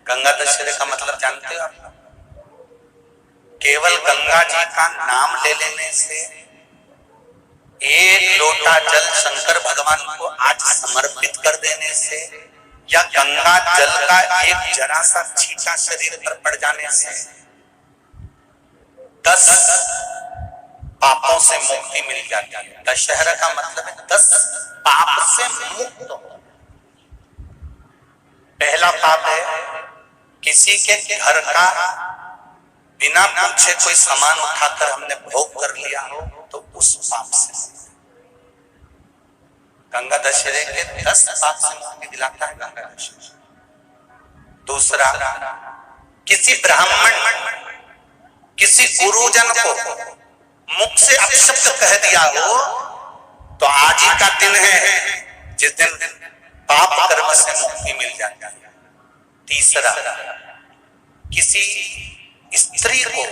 गंगा दशहरे का मतलब जानते हो आप? केवल गंगा जी का नाम ले लेने से, एक लोटा जल शंकर भगवान को आज समर्पित कर देने से, या गंगा जल का एक जरा सा छींटा शरीर पर पड़ जाने से 10 पापों से मुक्ति मिल जाती है। दशहरा का मतलब है 10 पाप से मुक्त हो। पहला पाप है किसी के घर का बिना पूछे कोई सामान उठाकर हमने भोग कर लिया हो, तो उस पाप से। गंगा दशहरे के 10 पाप से मुक्ति दिलाता है गंगा दशहरा। दूसरा, किसी ब्राह्मण, किसी गुरुजन को मुख से अपशब्द कह दिया हो, तो आज ही का दिन है जिस दिन पाप कर्म से मुक्ति मिल जाती है। तीसरा, किसी स्त्री को,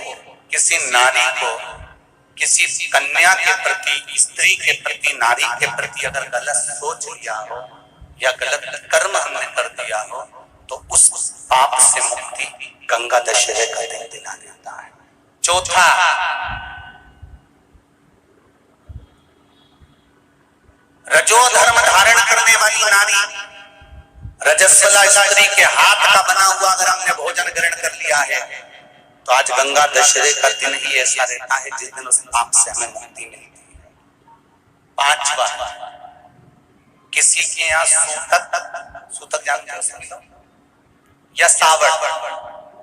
किसी नारी को, किसी कन्या के प्रति, स्त्री के प्रति, नारी के प्रति अगर गलत सोच लिया हो या गलत कर्म हमने कर दिया हो, तो उस पाप से मुक्ति गंगा दशहरे का दिन दिला देता है। चौथा, रजो धर्म धारण करने वाली नारी, रजस्वला स्त्री के हाथ का बना हुआ अगर हमने भोजन ग्रहण कर लिया है, तो आज गंगा दशहरे का दिन ही ऐसा रहता है जिस दिन उस पाप से हमें मुक्ति मिलती है। पांचवा, किसी के यहाँ सूतक जानते हो या सावड़।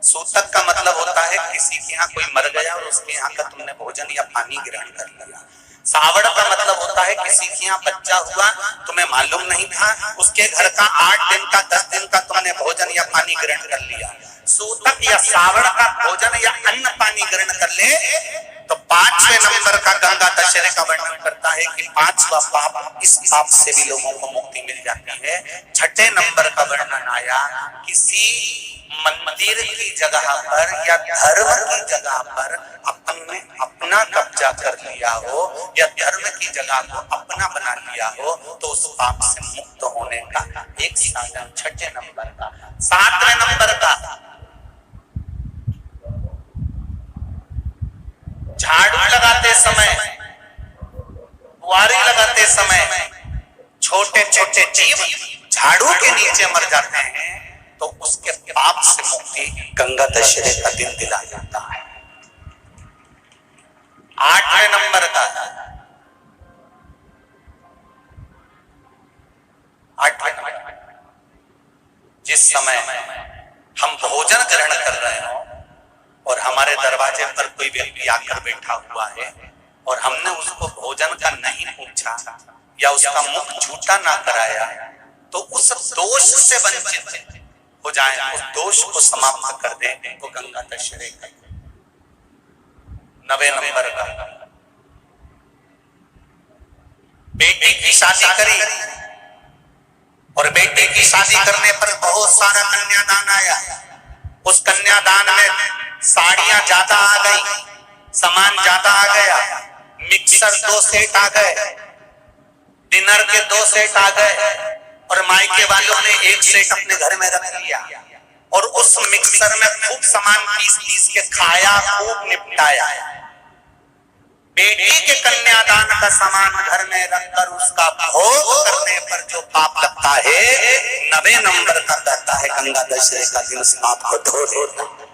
सूतक का मतलब होता है किसी के यहाँ कोई मर गया और उसके यहाँ का तुमने भोजन या पानी ग्रहण कर लिया। सावड़ का मतलब होता है किसी के यहाँ बच्चा हुआ, तुम्हें मालूम नहीं था, उसके घर का 8 दिन का 10 दिन का तुमने भोजन या पानी ग्रहण कर लिया। सूतक या सावड़ का भोजन या अन्न पानी ग्रहण कर ले, तो 5वें नंबर का गंगा दशहरे का वर्णन करता है कि 5वां पाप, इस पाप से भी लोगों को मुक्ति मिल जाती है। 6ठे नंबर का वर्णन आया, किसी मंदिर की जगह पर या धर्म की जगह पर अपने अपना कब्जा कर लिया हो या धर्म की जगह को अपना बना लिया हो, तो उस पाप से मुक्त होने का एक साधन 6ठे नंबर का। 7वें नंबर का, झाड़ू लगाते समय, बुआरी लगाते समय छोटे छोटे जीव झाड़ू के नीचे मर जाते हैं, तो उसके पाप से मुक्ति गंगा दशहरे का दिन दिला जाता है। 8वें नंबर का, 8वें नंबर, जिस समय हम भोजन ग्रहण कर रहे हो और हमारे दरवाजे पर कोई व्यक्ति आकर बैठा हुआ है और हमने उसको भोजन का नहीं पूछा या उसका मुख झूठा ना कराया, तो उस दोष से वंचित हो जाए, उस दोष को समाप्त कर दे, तो गंगा दशहरे का। 9वें नंबर का, बेटी की शादी करी और बेटी की शादी करने पर बहुत सारा कन्यादान आया। उस कन्यादान में साड़ियां ज्यादा आ गई, सामान ज्यादा आ गया, मिक्सर 2 सेट आ गए, डिनर के 2 सेट आ गए, और मायके वालों ने 1 सेट अपने घर में रख लिया और उस मिक्सर में खूब सामान पीस के खाया, खूब निपटाया। बेटी के कन्यादान का सामान घर में रखकर उसका भोग करने पर जो पाप लगता है, 9वें नंबर का कहता है गंगा दशहरे का दिन उस पाप को धो देता है।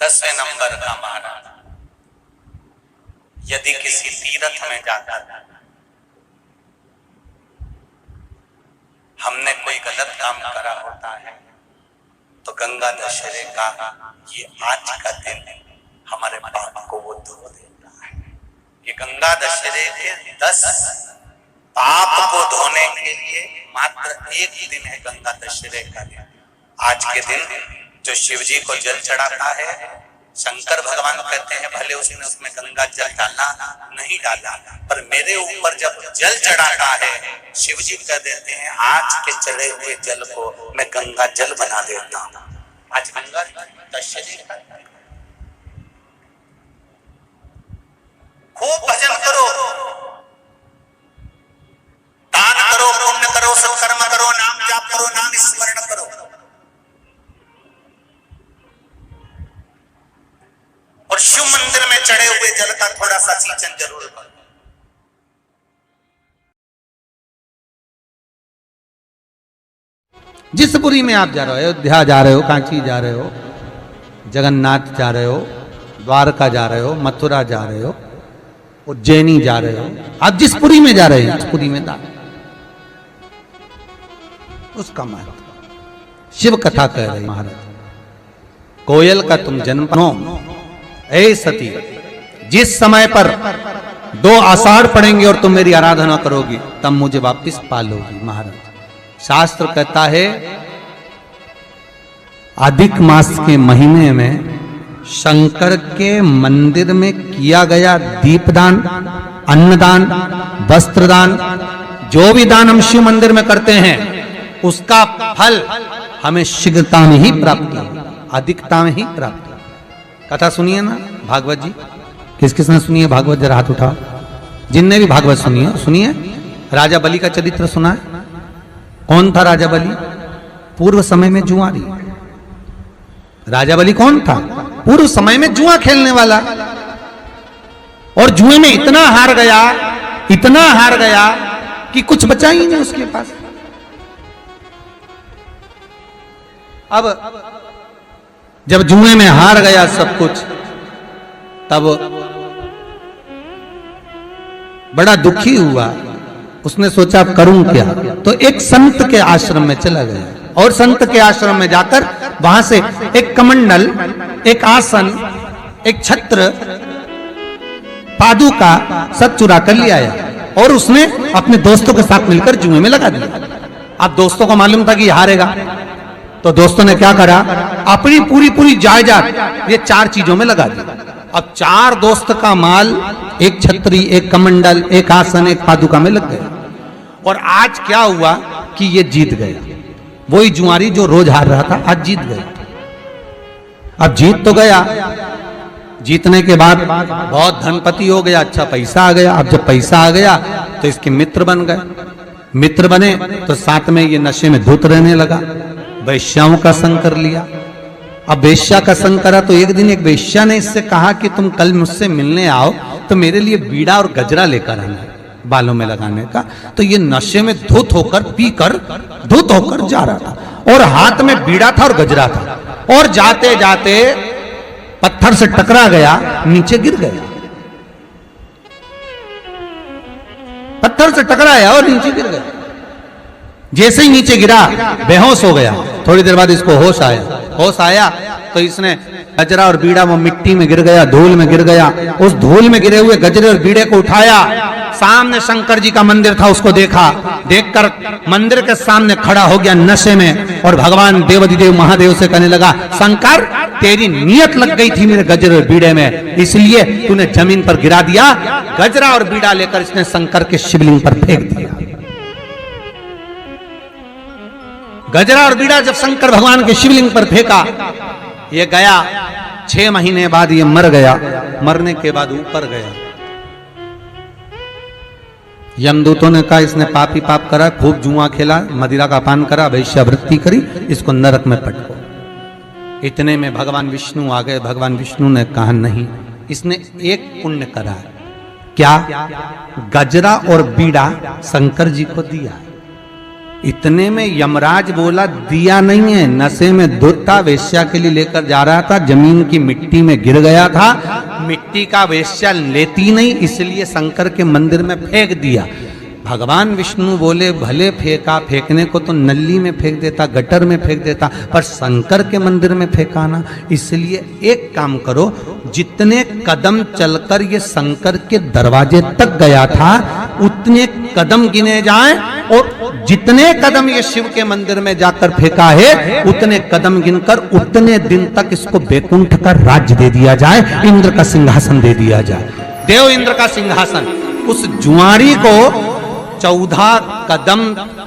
10वें नंबर का महाराज, यदि किसी तीर्थ में जाकर हमने कोई गलत काम करा होता है, तो गंगा दशहरे का ये आज का दिन हमारे पाप को वो धो देता है। ये गंगा दशहरे के 10 पाप को धोने के लिए मात्र एक दिन है गंगा दशहरे का दिन। आज के दिन जो शिव जी को जल चढ़ाता है, शंकर भगवान कहते हैं भले उसने उसमें गंगा जल डाला नहीं डाला, पर मेरे ऊपर जब जल चढ़ाता है, शिव जी कह देते हैं आज के चढ़े हुए जल को मैं गंगा जल बना देता हूं। आज गंगा दशहरे का खूब भजन करो, दान थोड़ा सा सिंचन जरूर करो। जिस पुरी में आप जा रहे हो, अयोध्या जा रहे हो, कांची जा रहे हो, जगन्नाथ जा रहे हो, द्वारका जा रहे हो, मथुरा जा रहे हो, उज्जैनी जा रहे हो, आप जिस पुरी में जा रहे हैं उस पुरी में दान, उसका महत्व शिव कथा कह रही महाराज। कोयल का तुम जन्म ऐ सती, जिस समय पर 2 आषाढ़ पड़ेंगे और तुम मेरी आराधना करोगी तब मुझे वापस पालोगी। महाराज शास्त्र कहता है अधिक मास के महीने में शंकर के मंदिर में किया गया दीपदान, अन्नदान, वस्त्रदान, जो भी दान हम शिव मंदिर में करते हैं उसका फल हमें शीघ्रता में ही प्राप्त हो, अधिकता में ही प्राप्त हो। कथा सुनिए ना भागवत जी, किस किसने सुनी है भागवत? जरा हाथ उठाओ जिनने भी भागवत सुनी है। सुनिए, राजा बलि का चरित्र सुना है? कौन था राजा बलि? पूर्व समय में जुआरी। राजा बलि कौन था? पूर्व समय में जुआ खेलने वाला, और जुए में इतना हार गया कि कुछ बचा ही नहीं उसके पास। अब जब जुए में हार गया सब कुछ, तब बड़ा दुखी हुआ। उसने सोचा करूं क्या, तो एक संत के आश्रम में चला गया, और संत के आश्रम में जाकर वहां से एक कमंडल, एक आसन, एक छत्र, पादुका सब चुरा कर ले आया, और उसने अपने दोस्तों के साथ मिलकर जुए में लगा दिया। अब दोस्तों को मालूम था कि ये हारेगा, तो दोस्तों ने क्या करा, अपनी पूरी जायदाद ये 4 चीजों में लगा दी। अब 4 दोस्त का माल एक छतरी, एक कमंडल, एक आसन, एक पादुका में लग गया। और आज क्या हुआ कि ये जीत गया। वही जुआरी जो रोज हार रहा था आज जीत गया। अब जीत तो गया, जीतने के बाद बहुत धनपति हो गया, अच्छा पैसा आ गया। अब जब पैसा आ गया तो इसके मित्र बन गए। मित्र बने तो साथ में ये नशे में धुत रहने लगा, वैश्याओं का संग कर लिया। अब वेश्या का संग करा तो एक दिन एक वेश्या ने इससे कहा कि तुम कल मुझसे मिलने आओ तो मेरे लिए बीड़ा और गजरा लेकर आना बालों में लगाने का। तो ये नशे में धुत होकर जा रहा था, और हाथ में बीड़ा था और गजरा था, और जाते जाते पत्थर से टकरा गया, नीचे गिर गया। पत्थर से टकराया और नीचे गिर गया। जैसे ही नीचे गिरा बेहोश हो गया। थोड़ी देर बाद इसको होश आया तो इसने गजरा और बीड़ा वो मिट्टी में गिर गया, धूल में गिर गया। उस धूल में गिरे हुए गजरे और बीड़े को उठाया, सामने शंकर जी का मंदिर था उसको देखा, देखकर मंदिर के सामने खड़ा हो गया नशे में, और भगवान देवाधिदेव महादेव से कहने लगा, शंकर तेरी नियत लग गई थी मेरे गजरे और बीड़े में, इसलिए तूने जमीन पर गिरा दिया। गजरा और बीड़ा लेकर इसने शंकर के शिवलिंग पर फेंक दिया। गजरा और बीड़ा जब शंकर भगवान के शिवलिंग पर फेंका, ये गया। 6 महीने बाद ये मर गया। मरने के बाद ऊपर गया। यमदूतों ने कहा इसने पाप ही पाप करा, खूब जुआ खेला, मदिरा का पान करा, वैश्यावृत्ति करी, इसको नरक में पटको। इतने में भगवान विष्णु आ गए। भगवान विष्णु ने कहा नहीं, इसने एक पुण्य करा। क्या? गजरा और बीड़ा शंकर जी को दिया। इतने में यमराज बोला दिया नहीं है, नशे में धुत था, वेश्या के लिए लेकर जा रहा था, जमीन की मिट्टी में गिर गया था, मिट्टी का वेश्या लेती नहीं, इसलिए शंकर के मंदिर में फेंक दिया। भगवान विष्णु बोले भले फेंका, फेंकने को तो नली में फेंक देता, गटर में फेंक देता, पर शंकर के मंदिर में फेंका ना। इसलिए एक काम करो, जितने कदम चलकर ये शंकर के दरवाजे तक गया था उतने कदम गिने जाएं, और जितने कदम ये शिव के मंदिर में जाकर फेंका है उतने कदम गिनकर उतने दिन तक इसको बैकुंठ का राज्य दे दिया जाए, इंद्र का सिंहासन दे दिया जाए, देव इंद्र का सिंहासन। उस जुआरी को 14 कदम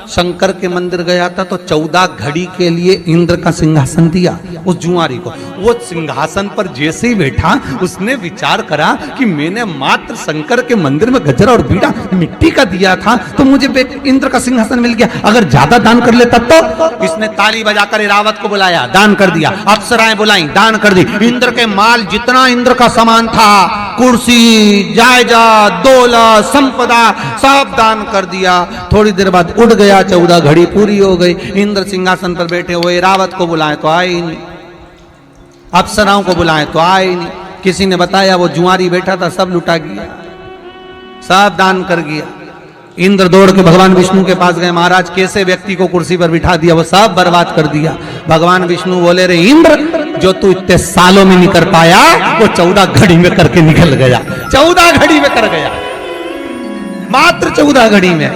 शंकर के मंदिर गया था तो 14 घड़ी के लिए इंद्र का सिंहासन दिया उस जुआरी को। वो सिंहासन पर जैसे ही बैठा उसने विचार करा कि मैंने मात्र शंकर के मंदिर में गजरा और बीड़ा मिट्टी का दिया था तो मुझे इंद्र का सिंहासन मिल गया, अगर ज्यादा दान कर लेता तो। इसने ताली बजाकर इरावत को बुलाया, दान कर दिया, अप्सराएं बुलाई, दान कर दी। इंद्र के माल जितना इंद्र का सामान था कुर्सी, जायदाद, दौलत, संपदा सब दान कर दिया। थोड़ी देर बाद उड़ गया, 14 घड़ी पूरी हो गई। इंद्र सिंहासन पर बैठे हुए, रावत को बुलाए तो आए ही नहीं, अप्सराओं को बुलाए तो आए ही नहीं। किसी ने बताया वो जुआरी बैठा था, सब लुटा गया, सब दान कर गया। इंद्र दौड़ के भगवान विष्णु के पास गए, महाराज कैसे व्यक्ति को कुर्सी पर बिठा दिया, वो सब बर्बाद कर दिया। भगवान विष्णु बोले, रे इंद्र, जो तू इतने सालों में नहीं कर पाया वो 14 घड़ी में करके निकल गया। 14 घड़ी में कर गया, मात्र 14 घड़ी में।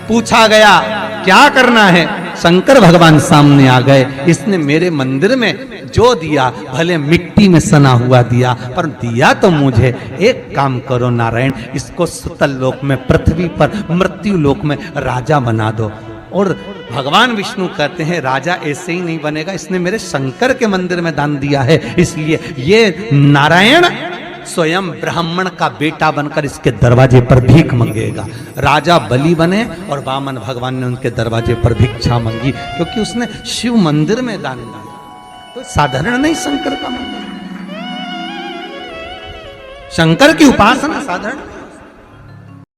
पूछा गया क्या करना है, शंकर भगवान सामने आ गए। इसने मेरे मंदिर में जो दिया, भले मिट्टी में सना हुआ दिया, पर दिया तो मुझे। एक काम करो नारायण, इसको सुतल लोक में, पृथ्वी पर मृत्यु लोक में राजा बना दो। और भगवान विष्णु कहते हैं राजा ऐसे ही नहीं बनेगा, इसने मेरे शंकर के मंदिर में दान दिया है, इसलिए ये नारायण स्वयं ब्राह्मण का बेटा बनकर इसके दरवाजे पर भीख मांगेगा। राजा बलि बने और वामन भगवान ने उनके दरवाजे पर भिक्षा मांगी, क्योंकि उसने शिव मंदिर में दान दिया। तो साधारण नहीं शंकर का मंदिर, शंकर की उपासना साधारण।